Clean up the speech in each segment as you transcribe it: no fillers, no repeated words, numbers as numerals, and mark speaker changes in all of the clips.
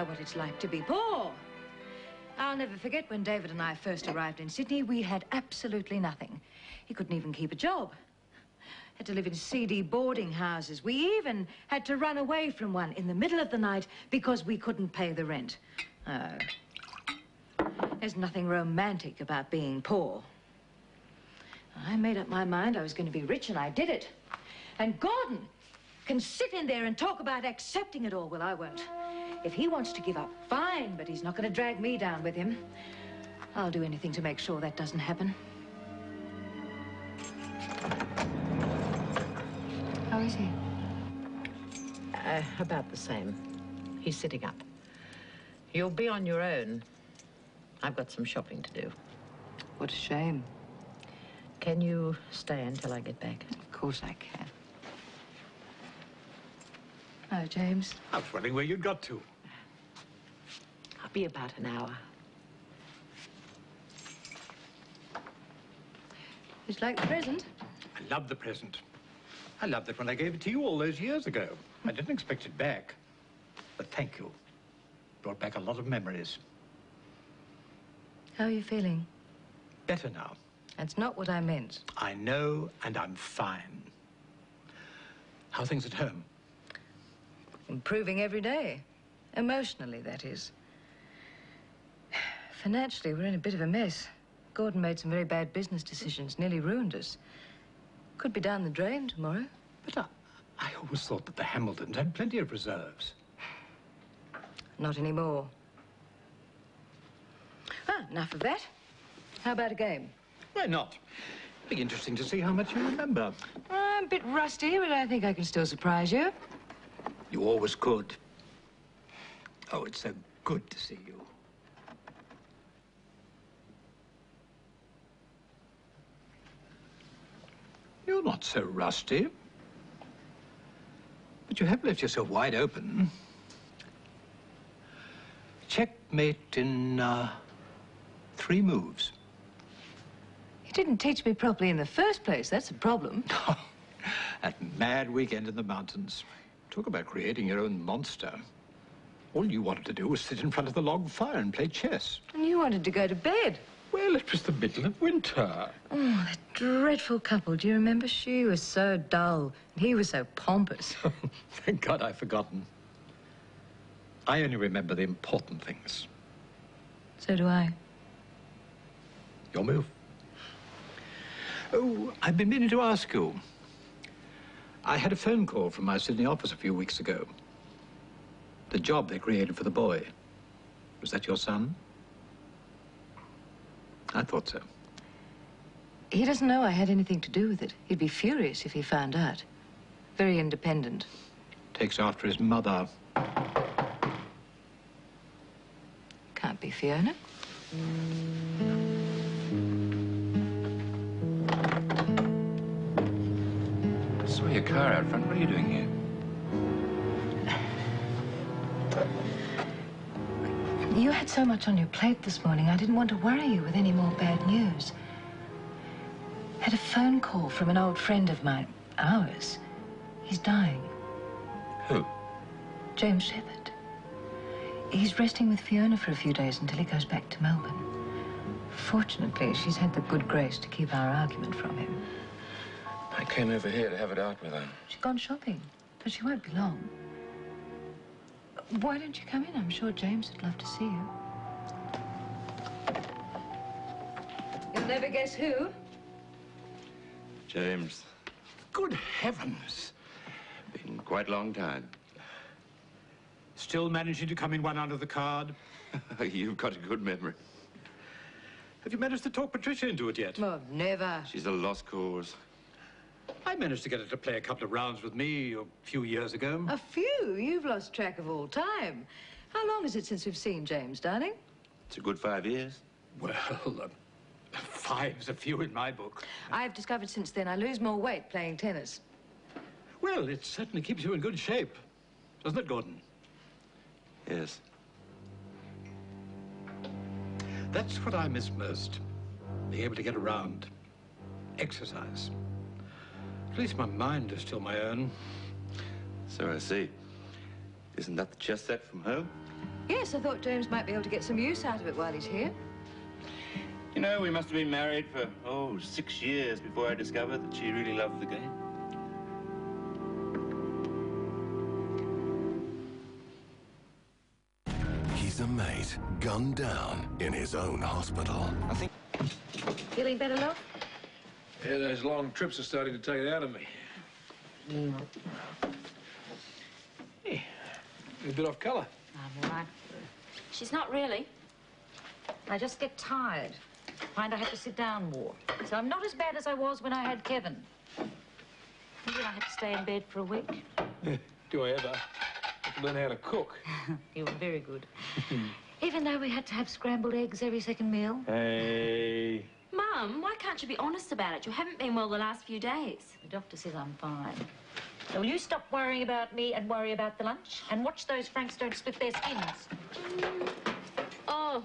Speaker 1: know what it's like to be poor. I'll never forget when David and I first arrived in Sydney, we had absolutely nothing. He couldn't even keep a job. Had to live in seedy boarding houses. We even had to run away from one in the middle of the night because we couldn't pay the rent. Oh. There's nothing romantic about being poor. I made up my mind I was going to be rich, and I did it. And Gordon can sit in there and talk about accepting it all. Well, I won't. If he wants to give up, fine, but he's not going to drag me down with him. I'll do anything to make sure that doesn't happen. How is he?
Speaker 2: About the same. He's sitting up. You'll be on your own. I've got some shopping to do.
Speaker 1: What a shame.
Speaker 2: Can you stay until I get back?
Speaker 1: Of course I can. Oh, James.
Speaker 3: I was wondering where you'd got to.
Speaker 2: I'll be about an hour.
Speaker 1: Did you like the present?
Speaker 3: I love the present. I loved it when I gave it to you all those years ago. I didn't expect it back. But thank you. Brought back a lot of memories.
Speaker 1: How are you feeling?
Speaker 3: Better now.
Speaker 1: That's not what I meant.
Speaker 3: I know, and I'm fine. How are things at home?
Speaker 1: Improving every day. Emotionally, that is. Financially, we're in a bit of a mess. Gordon made some very bad business decisions, nearly ruined us. Could be down the drain tomorrow.
Speaker 3: But I always thought that the Hamiltons had plenty of reserves.
Speaker 1: Not anymore. Ah, enough of that. How about a game?
Speaker 3: Why not? It'd be interesting to see how much you remember.
Speaker 1: I'm a bit rusty, but I think I can still surprise you.
Speaker 3: You always could. Oh, it's so good to see you. You're not so rusty. But you have left yourself wide open. Checkmate in 3 moves.
Speaker 1: You didn't teach me properly in the first place. That's a problem.
Speaker 3: That mad weekend in the mountains. Talk about creating your own monster. All you wanted to do was sit in front of the log fire and play chess.
Speaker 1: And you wanted to go to bed.
Speaker 3: Well, it was the middle of winter.
Speaker 1: Oh, that dreadful couple. Do you remember? She was so dull, and he was so pompous.
Speaker 3: Thank God I've forgotten. I only remember the important things.
Speaker 1: So do I.
Speaker 3: Your move. Oh, I've been meaning to ask you. I had a phone call from my Sydney office a few weeks ago. The job they created for the boy. Was that your son? I thought so.
Speaker 1: He doesn't know I had anything to do with it. He'd be furious if he found out. Very independent.
Speaker 3: Takes after his mother.
Speaker 1: Can't be Fiona.
Speaker 4: Saw your car out front. What are you doing here?
Speaker 1: You had so much on your plate this morning, I didn't want to worry you with any more bad news. Had a phone call from an old friend of mine. Ours. He's dying.
Speaker 4: Who?
Speaker 1: James Shepherd. He's resting with Fiona for a few days until he goes back to Melbourne. Fortunately, she's had the good grace to keep our argument from him.
Speaker 4: I came over here to have it out with her.
Speaker 1: She's gone shopping, but she won't be long. Why don't you come in? I'm sure James would love to see you. You'll never guess who.
Speaker 4: James.
Speaker 3: Good heavens.
Speaker 4: Been quite a long time.
Speaker 3: Still managing to come in one under the card?
Speaker 4: You've got a good memory.
Speaker 3: Have you managed to talk Patricia into it yet?
Speaker 1: Oh, never.
Speaker 4: She's a lost cause.
Speaker 3: I managed to get her to play a couple of rounds with me a few years ago.
Speaker 1: A few? You've lost track of all time. How long is it since we've seen James, darling?
Speaker 4: It's a good 5 years.
Speaker 3: Well, 5's a few in my book.
Speaker 1: I've discovered since then I lose more weight playing tennis.
Speaker 3: Well, it certainly keeps you in good shape, doesn't it, Gordon?
Speaker 4: Yes.
Speaker 3: That's what I miss most. Being able to get around. Exercise. At least my mind is still my own.
Speaker 4: So I see. Isn't that the chess set from home?
Speaker 1: Yes, I thought James might be able to get some use out of it while he's here.
Speaker 4: You know, we must have been married for, 6 years before I discovered that she really loved the game.
Speaker 5: He's a mate gunned down in his own hospital.
Speaker 4: I think...
Speaker 1: Feeling better, love?
Speaker 6: Yeah, those long trips are starting to take it out of me. Hey, a bit off colour.
Speaker 1: I'm all right.
Speaker 7: She's not really.
Speaker 1: I just get tired. Find I have to sit down more. So I'm not as bad as I was when I had Kevin. Maybe I had to stay in bed for a week.
Speaker 6: Do I ever? I have to learn how to cook.
Speaker 1: You were very good. Even though we had to have scrambled eggs every second meal.
Speaker 6: Hey.
Speaker 7: Mum, why can't you be honest about it? You haven't been well the last few days.
Speaker 1: The doctor says I'm fine. So will you stop worrying about me and worry about the lunch? And watch those Franks don't split their skins.
Speaker 7: Oh,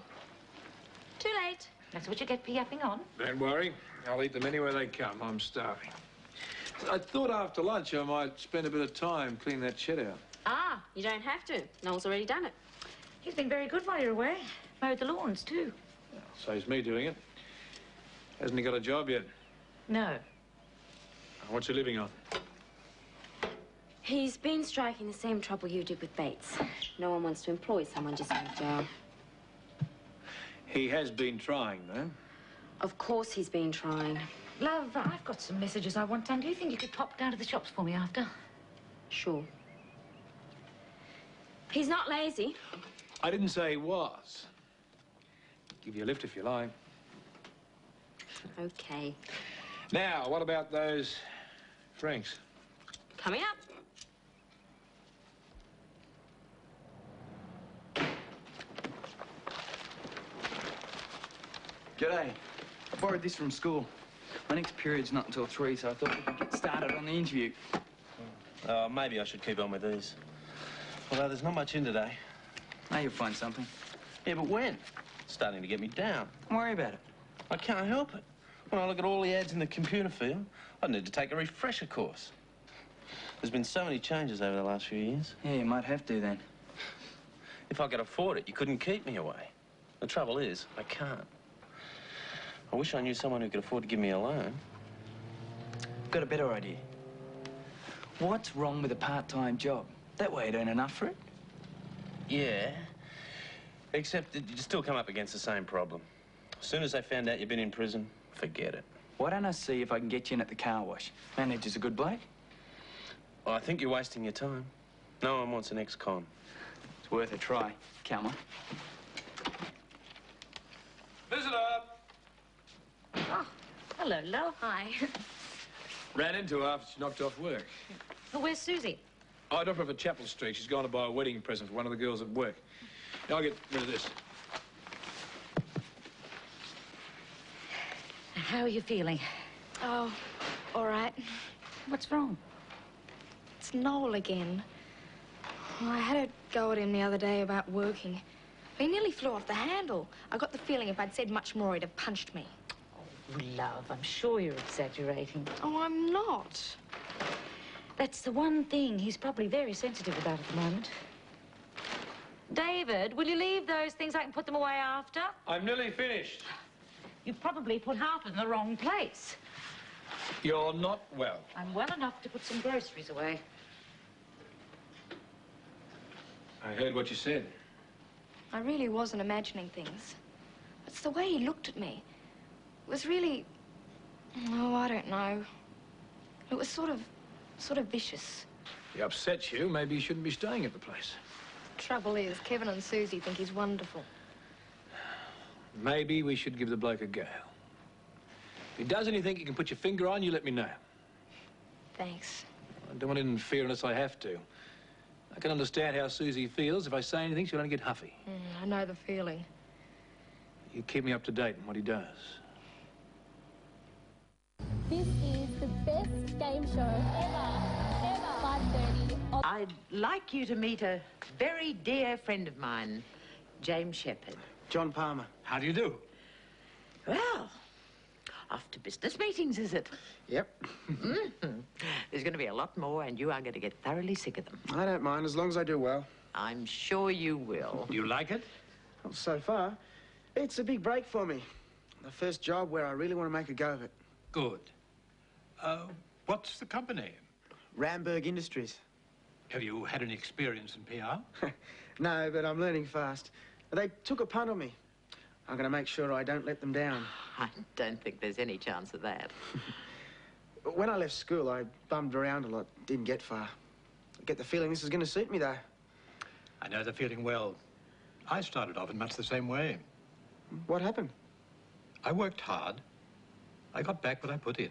Speaker 7: too late.
Speaker 1: That's what you get for yapping on.
Speaker 6: Don't worry. I'll eat them anywhere they come. I'm starving. I thought after lunch I might spend a bit of time cleaning that shed out.
Speaker 7: Ah, you don't have to. Noel's already done it.
Speaker 1: He's been very good while you're away. Mowed the lawns, too.
Speaker 6: Saves me doing it. Hasn't he got a job yet?
Speaker 1: No.
Speaker 6: What's he living on?
Speaker 7: He's been striking the same trouble you did with Bates. No one wants to employ someone just out of jail.
Speaker 6: He has been trying, though.
Speaker 7: Of course he's been trying.
Speaker 1: Love, I've got some messages I want done. Do you think you could pop down to the shops for me after?
Speaker 7: Sure. He's not lazy.
Speaker 6: I didn't say he was. Give you a lift if you like.
Speaker 7: Okay.
Speaker 6: Now, what about those Franks?
Speaker 7: Coming up.
Speaker 8: G'day. I borrowed this from school. My next period's not until 3, so I thought we could get started on the interview.
Speaker 9: Maybe I should keep on with these. Although there's not much in today.
Speaker 8: Now you'll find something.
Speaker 9: Yeah, but when? It's starting to get me down.
Speaker 8: Don't worry about it.
Speaker 9: I can't help it. When I look at all the ads in the computer field, I need to take a refresher course. There's been so many changes over the last few years.
Speaker 8: Yeah, you might have to then.
Speaker 9: If I could afford it, you couldn't keep me away. The trouble is, I can't. I wish I knew someone who could afford to give me a loan.
Speaker 8: I've got a better idea. What's wrong with a part-time job? That way you'd earn enough for it.
Speaker 9: Yeah, except that you still come up against the same problem. As soon as they found out you've been in prison, forget it.
Speaker 8: Why don't I see if I can get you in at the car wash? Manager's a good bloke.
Speaker 9: Well, I think you're wasting your time. No one wants an ex-con.
Speaker 8: It's worth a try. Come on.
Speaker 6: Visitor!
Speaker 1: Oh, hello, love.
Speaker 7: Hi.
Speaker 6: Ran into her after she knocked off work.
Speaker 1: Oh, where's Susie?
Speaker 6: I dropped her off at Chapel Street. She's gone to buy a wedding present for one of the girls at work. Now I'll get rid of this.
Speaker 1: How are you feeling?
Speaker 10: Oh, all right.
Speaker 1: What's wrong?
Speaker 10: It's Noel again. Well, I had a go at him the other day about working. He nearly flew off the handle. I got the feeling if I'd said much more, he'd have punched me.
Speaker 1: Oh, love, I'm sure you're exaggerating.
Speaker 10: Oh, I'm not.
Speaker 1: That's the one thing he's probably very sensitive about at the moment. David, will you leave those things? I can put them away after.
Speaker 6: I'm nearly finished.
Speaker 1: You probably put half in the wrong place.
Speaker 6: You're not well.
Speaker 1: I'm well enough to put some groceries away.
Speaker 6: I heard what you said.
Speaker 10: I really wasn't imagining things. It's the way he looked at me. It was really... Oh, I don't know. It was sort of vicious.
Speaker 6: He upsets you. Maybe you shouldn't be staying at the place.
Speaker 10: Trouble is, Kevin and Susie think he's wonderful.
Speaker 6: Maybe we should give the bloke a go. If he does anything you can put your finger on, you let me know.
Speaker 10: Thanks.
Speaker 6: I don't want to interfere unless I have to. I can understand how Susie feels. If I say anything, she'll only get huffy.
Speaker 10: I know the feeling.
Speaker 6: You keep me up to date on what he does.
Speaker 11: This is the best game show ever. 5:30.
Speaker 2: I'd like you to meet a very dear friend of mine, James Shepherd.
Speaker 12: John Palmer.
Speaker 6: How do you do?
Speaker 2: Well, off to business meetings, is it?
Speaker 12: Yep.
Speaker 2: There's going to be a lot more, and you are going to get thoroughly sick of them.
Speaker 12: I don't mind, as long as I do well.
Speaker 2: I'm sure you will.
Speaker 3: Do you like it?
Speaker 12: Well, so far, it's a big break for me. The first job where I really want to make a go of it.
Speaker 3: Good. What's the company?
Speaker 12: Ramberg Industries.
Speaker 3: Have you had any experience in PR?
Speaker 12: No, but I'm learning fast. They took a punt on me. I'm going to make sure I don't let them down.
Speaker 2: I don't think there's any chance of that.
Speaker 12: When I left school, I bummed around a lot, didn't get far. I get the feeling this is going to suit me, though.
Speaker 3: I know the feeling well. I started off in much the same way.
Speaker 12: What happened?
Speaker 3: I worked hard. I got back what I put in.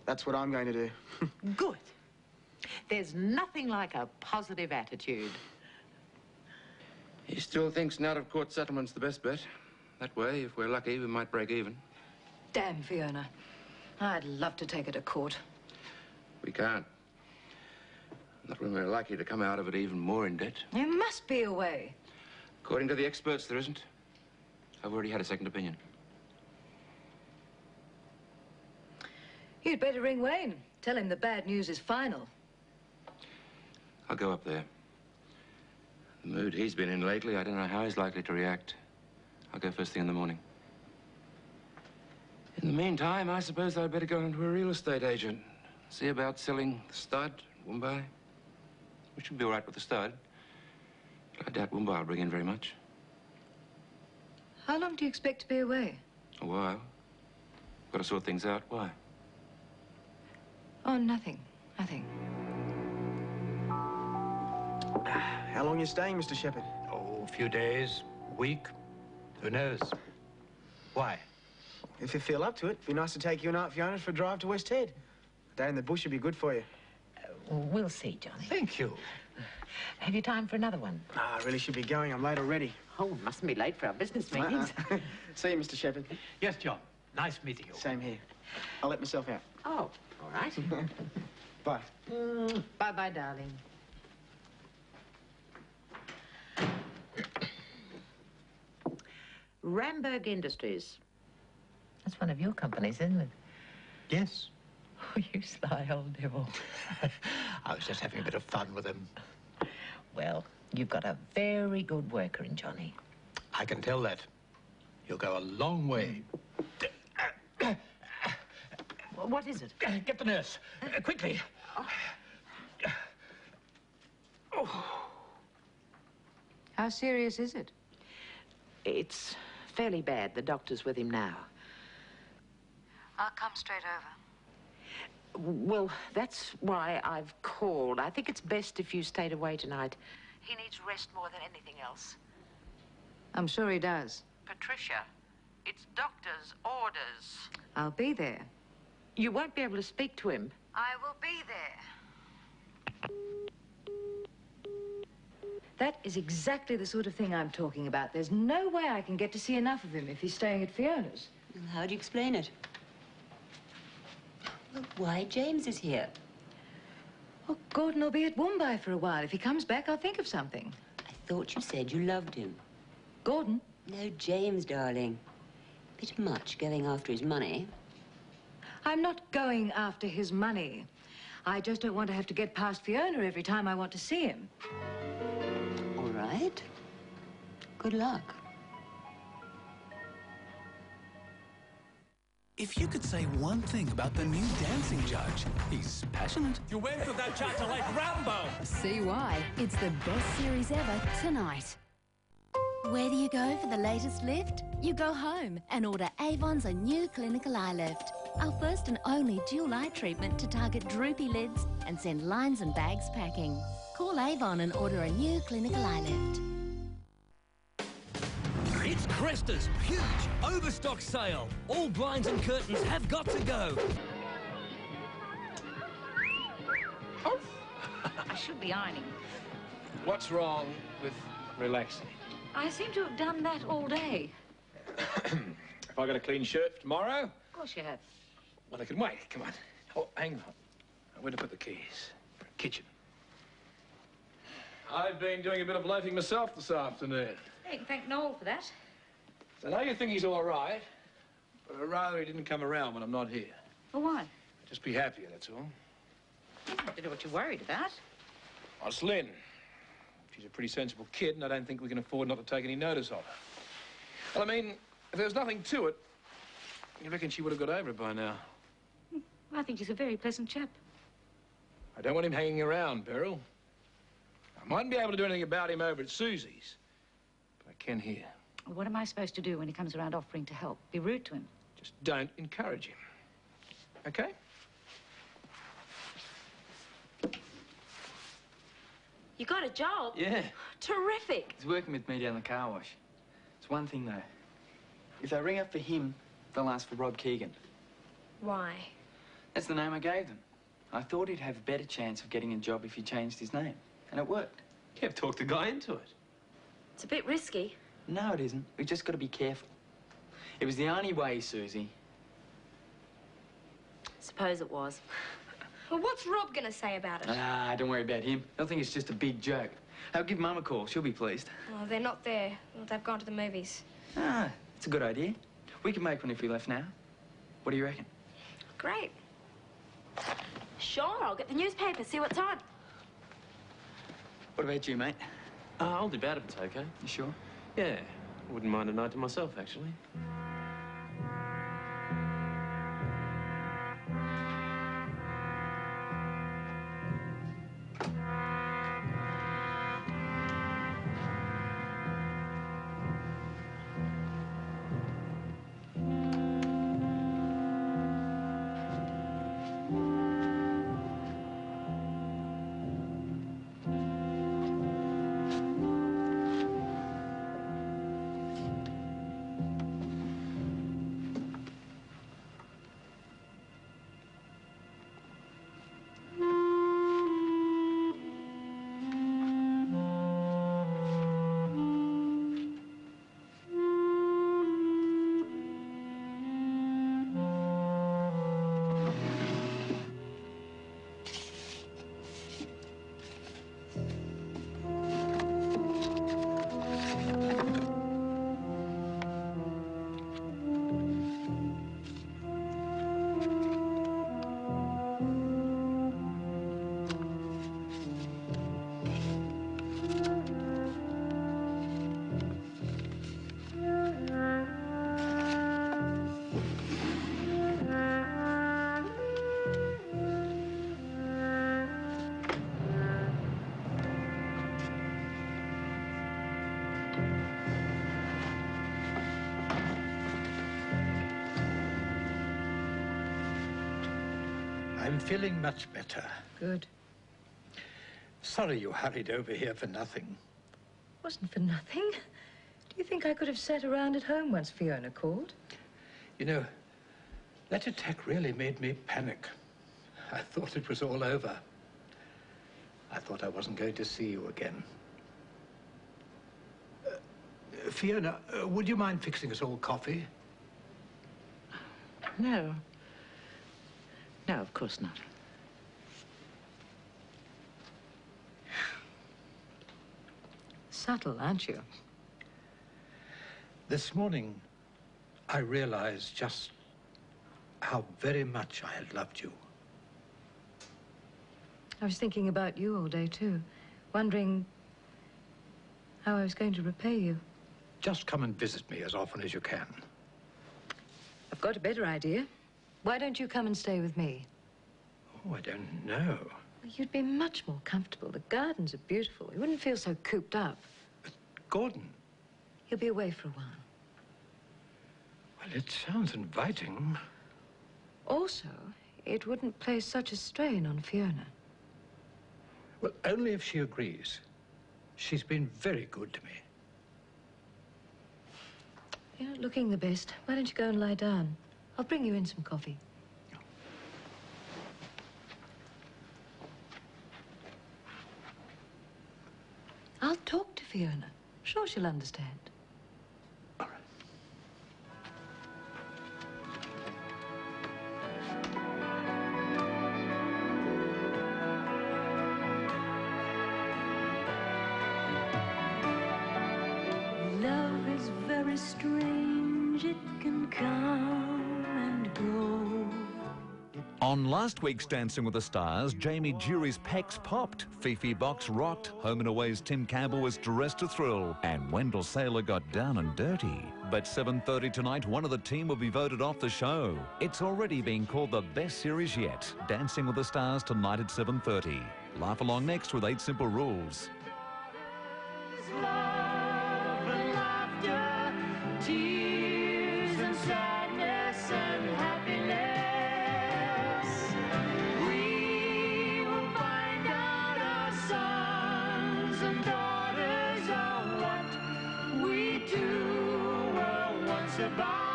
Speaker 12: That's what I'm going to do.
Speaker 2: Good. There's nothing like a positive attitude.
Speaker 4: He still thinks an out-of-court settlement's the best bet. That way, if we're lucky, we might break even.
Speaker 1: Damn Fiona. I'd love to take her to court.
Speaker 4: We can't. Not when we're likely to come out of it even more in debt.
Speaker 1: There must be a way.
Speaker 4: According to the experts, there isn't. I've already had a second opinion.
Speaker 1: You'd better ring Wayne. Tell him the bad news is final.
Speaker 4: I'll go up there. The mood he's been in lately, I don't know how he's likely to react. I'll go first thing in the morning. In the meantime, I suppose I'd better go into a real estate agent. See about selling the stud, Woombye. We should be all right with the stud. But I doubt Woombye will bring in very much.
Speaker 1: How long do you expect to be away?
Speaker 4: A while. Got to sort things out. Why?
Speaker 1: Oh, nothing. Nothing.
Speaker 12: How long are you staying, Mr. Shepherd?
Speaker 3: Oh, a few days, a week. Who knows? Why?
Speaker 12: If you feel up to it, it'd be nice to take you and Aunt Fiona for a drive to West Head. A day in the bush would be good for you.
Speaker 2: We'll see, Johnny.
Speaker 3: Thank you.
Speaker 2: Have you time for another one?
Speaker 12: I really should be going. I'm late already.
Speaker 2: Oh, mustn't be late for our business meetings.
Speaker 12: See you, Mr. Shepherd.
Speaker 3: Yes, John. Nice meeting you.
Speaker 12: Same here. I'll let myself out.
Speaker 2: Oh, all right.
Speaker 12: Bye.
Speaker 2: Bye-bye, darling. Ramberg Industries. That's one of your companies, isn't it?
Speaker 3: Yes.
Speaker 2: Oh, you sly old devil.
Speaker 3: I was just having a bit of fun with him.
Speaker 2: Well, you've got a very good worker in Johnny.
Speaker 3: I can tell that. You'll go a long way.
Speaker 2: What is it?
Speaker 3: Get the nurse. Quickly.
Speaker 1: How serious is it?
Speaker 2: It's fairly bad. The doctor's with him now.
Speaker 1: I'll come straight over.
Speaker 2: Well, that's why I've called. I think it's best if you stayed away tonight. He needs rest more than anything else.
Speaker 1: I'm sure he does.
Speaker 2: Patricia, it's doctor's orders.
Speaker 1: I'll be there.
Speaker 2: You won't be able to speak to him.
Speaker 1: I will be there. That is exactly the sort of thing I'm talking about. There's no way I can get to see enough of him if he's staying at Fiona's.
Speaker 13: How do you explain it? Well, why James is here.
Speaker 1: Well, Gordon will be at Woombye for a while. If he comes back, I'll think of something.
Speaker 13: I thought you said you loved him.
Speaker 1: Gordon?
Speaker 13: No, James, darling. Bit much going after his money.
Speaker 1: I'm not going after his money. I just don't want to have to get past Fiona every time I want to see him.
Speaker 13: All right. Good luck.
Speaker 14: If you could say one thing about the new dancing judge, he's passionate.
Speaker 15: You went to that character like Rambo.
Speaker 16: See why. It's the best series ever tonight.
Speaker 11: Where do you go for the latest lift? You go home and order Avon's a new clinical eye lift. Our first and only dual eye treatment to target droopy lids and send lines and bags packing. Call Avon and order a new clinical eye lift.
Speaker 15: It's Cresta's huge overstock sale. All blinds and curtains have got to go.
Speaker 1: Oh, I should be ironing.
Speaker 6: What's wrong with relaxing?
Speaker 1: I seem to have done that all day.
Speaker 6: Have I got a clean shirt tomorrow?
Speaker 1: Of course you have.
Speaker 6: Well, I can wait. Come on. Oh, hang on. Where to put the keys? Kitchen. I've been doing a bit of loafing myself this afternoon.
Speaker 1: Hey, you can thank Noel for that.
Speaker 6: I know you think he's all right, but I'd rather he didn't come around when I'm not here.
Speaker 1: For why?
Speaker 6: Just be happier, that's all.
Speaker 1: I don't know what you're worried about.
Speaker 6: Oh, it's Lynn. She's a pretty sensible kid, and I don't think we can afford not to take any notice of her. Well, I mean, if there was nothing to it, you reckon she would have got over it by now?
Speaker 2: I think he's a very pleasant chap.
Speaker 6: I don't want him hanging around, Beryl. I mightn't be able to do anything about him over at Susie's, but I can here.
Speaker 2: Well, what am I supposed to do when he comes around offering to help? Be rude to him?
Speaker 6: Just don't encourage him. Okay?
Speaker 7: You got a job?
Speaker 8: Yeah.
Speaker 7: Terrific.
Speaker 8: He's working with me down the car wash. It's one thing, though. If they ring up for him, they'll ask for Rob Keegan.
Speaker 7: Why?
Speaker 8: That's the name I gave them. I thought he'd have a better chance of getting a job if he changed his name. And it worked.
Speaker 9: You've talked the guy into it.
Speaker 7: It's a bit risky.
Speaker 8: No, it isn't. We've just got to be careful. It was the only way, Susie.
Speaker 7: Suppose it was.
Speaker 10: Well, what's Rob gonna say about it?
Speaker 8: Ah, don't worry about him. They'll think it's just a big joke. I'll give Mum a call. She'll be pleased.
Speaker 10: Oh, they're not there. Well, they've gone to the movies.
Speaker 8: Ah, it's a good idea. We can make one if we left now. What do you reckon?
Speaker 10: Great.
Speaker 7: Sure, I'll get the newspaper, see what's on.
Speaker 8: What about you, mate?
Speaker 9: I'll do bad if it's okay.
Speaker 8: You sure?
Speaker 9: Yeah. Wouldn't mind a night to myself, actually.
Speaker 3: I'm feeling much better.
Speaker 1: Good.
Speaker 3: Sorry you hurried over here for nothing.
Speaker 1: Wasn't for nothing. Do you think I could have sat around at home once Fiona called?
Speaker 3: You know, that attack really made me panic. I thought it was all over. I thought I wasn't going to see you again. Fiona, would you mind fixing us all coffee?
Speaker 2: No. No, of course not.
Speaker 1: Subtle, aren't you?
Speaker 3: This morning, I realized just how very much I had loved you.
Speaker 1: I was thinking about you all day, too. Wondering how I was going to repay you.
Speaker 3: Just come and visit me as often as you can.
Speaker 1: I've got a better idea. Why don't you come and stay with me?
Speaker 3: Oh, I don't know.
Speaker 1: You'd be much more comfortable. The gardens are beautiful. You wouldn't feel so cooped up.
Speaker 3: But Gordon...
Speaker 1: He'll be away for a while.
Speaker 3: Well, it sounds inviting.
Speaker 1: Also, it wouldn't place such a strain on Fiona.
Speaker 3: Well, only if she agrees. She's been very good to me.
Speaker 1: You're not looking the best. Why don't you go and lie down? I'll bring you in some coffee. I'll talk to Fiona. Sure she'll understand.
Speaker 3: All right.
Speaker 17: Love is very strange. It can come and go. On last week's Dancing with the Stars, Jamie Jury's pecs popped, Fifi Box rocked, Home and Away's Tim Campbell was dressed to thrill, and Wendell Saylor got down and dirty. But 7:30 tonight, one of the team will be voted off the show. It's already been called the best series yet. Dancing with the Stars tonight at 7:30. Laugh along next with 8 simple rules.
Speaker 18: Tears and sadness and happiness. We will find out our sons and daughters are what we do. Well, once about